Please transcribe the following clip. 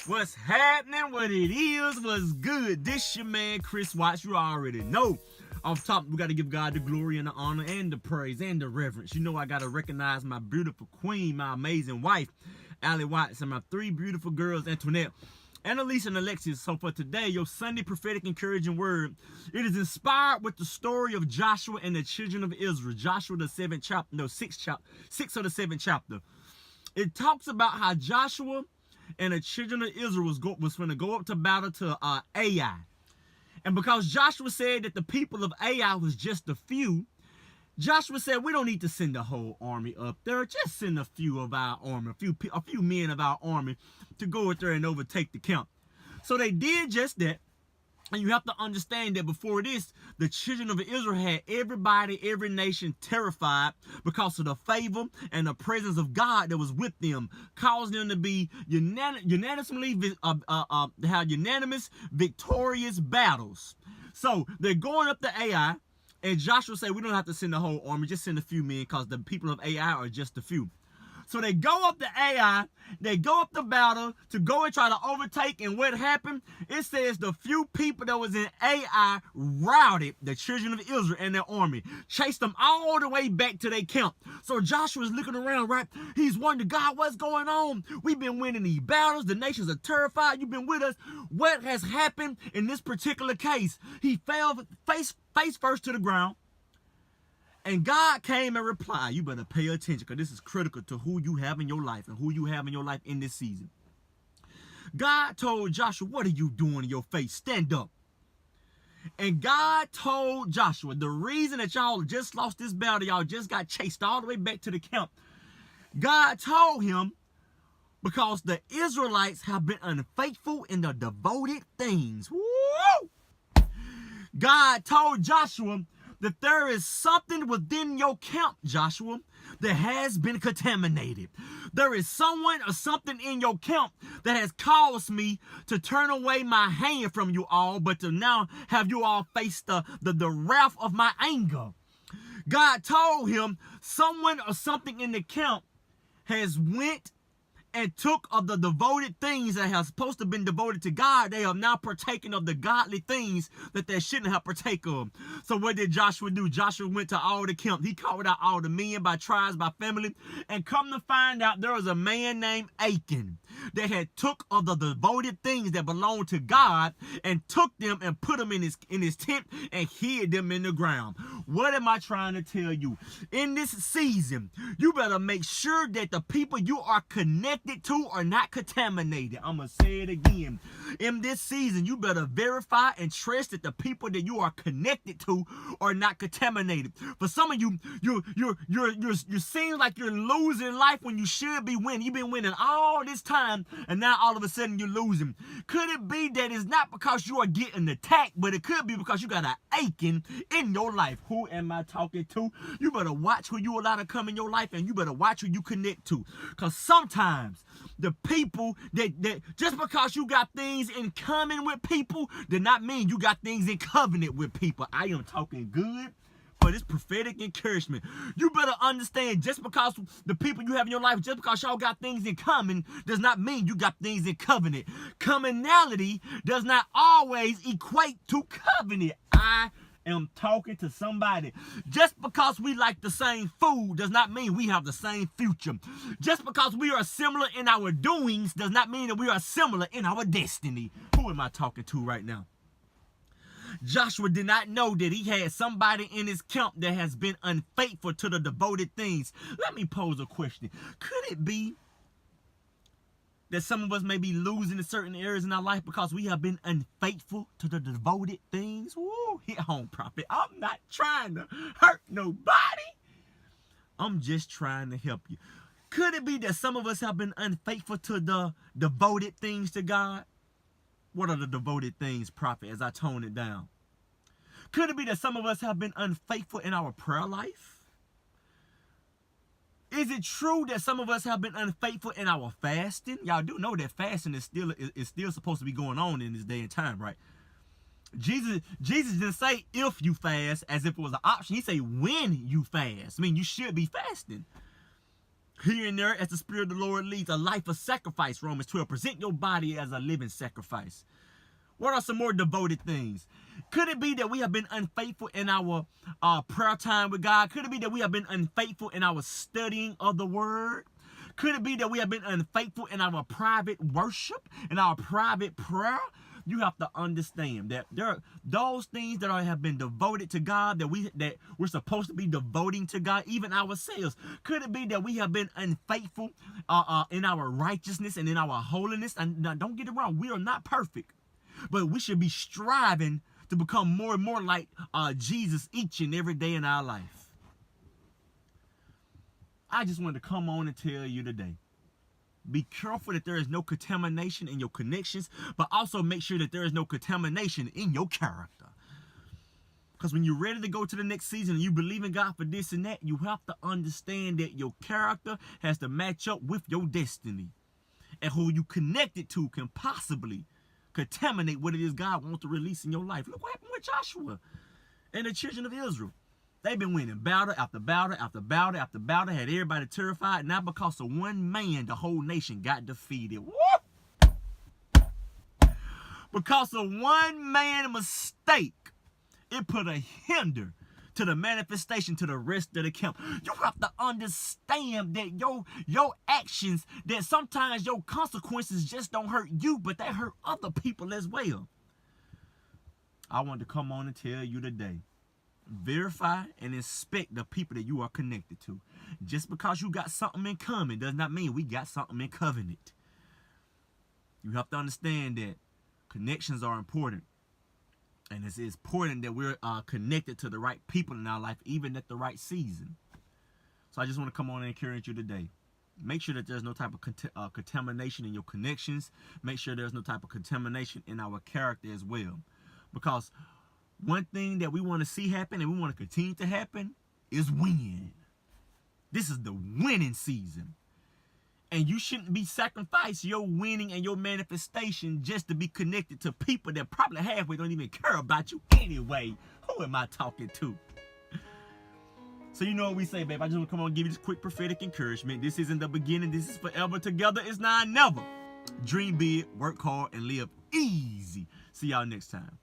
What's happening? What it is? What's good? This your man, Chris Watts. You already know. Off top, we got to give God the glory and the honor and the praise and the reverence. You know I got to recognize my beautiful queen, my amazing wife, Allie Watts, and my three beautiful girls, Antoinette, Annalise, and Alexis. So for today, your Sunday prophetic encouraging word, it is inspired with the story of Joshua and the children of Israel. Joshua, the sixth of the seventh chapter. It talks about how Joshua and the children of Israel was going to go up to battle to Ai. And because Joshua said that the people of Ai was just a few, Joshua said, we don't need to send the whole army up there. Just send a few of our army, a few men of our army to go up there and overtake the camp. So they did just that. And you have to understand that before this, the children of Israel had everybody, every nation terrified because of the favor and the presence of God that was with them, causing them to be unanimously have unanimous, victorious battles. So they're going up to Ai, and Joshua said, we don't have to send the whole army, just send a few men because the people of Ai are just a few. So they go up to Ai, they go up the battle to go and try to overtake, and what happened? It says the few people that was in Ai routed the children of Israel and their army, chased them all the way back to their camp. So Joshua's looking around, right? He's wondering, God, what's going on? We've been winning these battles. The nations are terrified. You've been with us. What has happened in this particular case? He fell face first to the ground. And God came and replied, you better pay attention because this is critical to who you have in your life and who you have in your life in this season. God told Joshua, what are you doing in your face? Stand up. And God told Joshua, the reason that y'all just lost this battle, y'all just got chased all the way back to the camp. God told him, because the Israelites have been unfaithful in the devoted things. Woo! God told Joshua that there is something within your camp, Joshua, that has been contaminated. There is someone or something in your camp that has caused me to turn away my hand from you all, but to now have you all face the wrath of my anger. God told him someone or something in the camp has went and took of the devoted things that have supposed to have been devoted to God. They have now partaken of the godly things that they shouldn't have partake of. So what did Joshua do? Joshua went to all the camp. He called out all the men by tribes, by family, and come to find out there was a man named Achan that had took of the devoted things that belonged to God and took them and put them in his tent and hid them in the ground. What am I trying to tell you? In this season, you better make sure that the people you are connected to are not contaminated. I'm going to say it again. In this season, you better verify and trust that the people that you are connected to are not contaminated. For some of you, you seem like you're losing life when you should be winning. You've been winning all this time, and now all of a sudden you're losing. Could it be that it's not because you are getting attacked, but it could be because you got an aching in your life? Who am I talking to? You better watch who you allow to come in your life, and you better watch who you connect to. Because sometimes the people that just because you got things in common with people does not mean you got things in covenant with people. I am talking good for this prophetic encouragement. You better understand, just because the people you have in your life, just because y'all got things in common, does not mean you got things in covenant. Commonality does not always equate to covenant. I am talking to somebody. Just because we like the same food does not mean we have the same future. Just because we are similar in our doings does not mean that we are similar in our destiny. Who am I talking to right now? Joshua did not know that he had somebody in his camp that has been unfaithful to the devoted things. Let me pose a question. Could it be that some of us may be losing in certain areas in our life because we have been unfaithful to the devoted things? Woo, hit home, prophet. I'm not trying to hurt nobody. I'm just trying to help you. Could it be that some of us have been unfaithful to the devoted things to God? What are the devoted things, prophet, as I tone it down? Could it be that some of us have been unfaithful in our prayer life? Is it true that some of us have been unfaithful in our fasting? Y'all do know that fasting is still supposed to be going on in this day and time, right? Jesus didn't say if you fast as if it was an option. He said when you fast. I mean, you should be fasting. here and there as the Spirit of the Lord leads. A life of sacrifice, Romans 12. Present your body as a living sacrifice. What are some more devoted things? Could it be that we have been unfaithful in our prayer time with God? Could it be that we have been unfaithful in our studying of the Word? Could it be that we have been unfaithful in our private worship, in our private prayer? You have to understand that there are those things that have been devoted to God, that we're supposed to be devoting to God, even ourselves. Could it be that we have been unfaithful in our righteousness and in our holiness? And now, don't get it wrong, we are not perfect. But we should be striving to become more and more like Jesus each and every day in our life. I just wanted to come on and tell you today, be careful that there is no contamination in your connections, but also make sure that there is no contamination in your character. Because when you're ready to go to the next season and you believe in God for this and that, you have to understand that your character has to match up with your destiny. And who you connected to can possibly contaminate what it is God wants to release in your life. Look what happened with Joshua and the children of Israel. They've been winning battle after battle after battle after battle, had everybody terrified. Not because of one man, the whole nation got defeated. Woo! Because of one man's mistake, it put a hinder to the manifestation to the rest of the camp. You have to understand that your actions, that sometimes your consequences just don't hurt you, but they hurt other people as well. I want to come on and tell you today, verify and inspect the people that you are connected to. Just because you got something in common does not mean we got something in covenant. You have to understand that connections are important. And it's important that we're connected to the right people in our life, even at the right season. So I just want to come on and encourage you today. Make sure that there's no type of contamination in your connections. Make sure there's no type of contamination in our character as well. Because one thing that we want to see happen and we want to continue to happen is win. This is the winning season. And you shouldn't be sacrificing your winning and your manifestation just to be connected to people that probably halfway don't even care about you anyway. Who am I talking to? So you know what we say, babe. I just want to come on and give you this quick prophetic encouragement. This isn't the beginning. This is forever. Together is now and never. Dream big, work hard, and live easy. See y'all next time.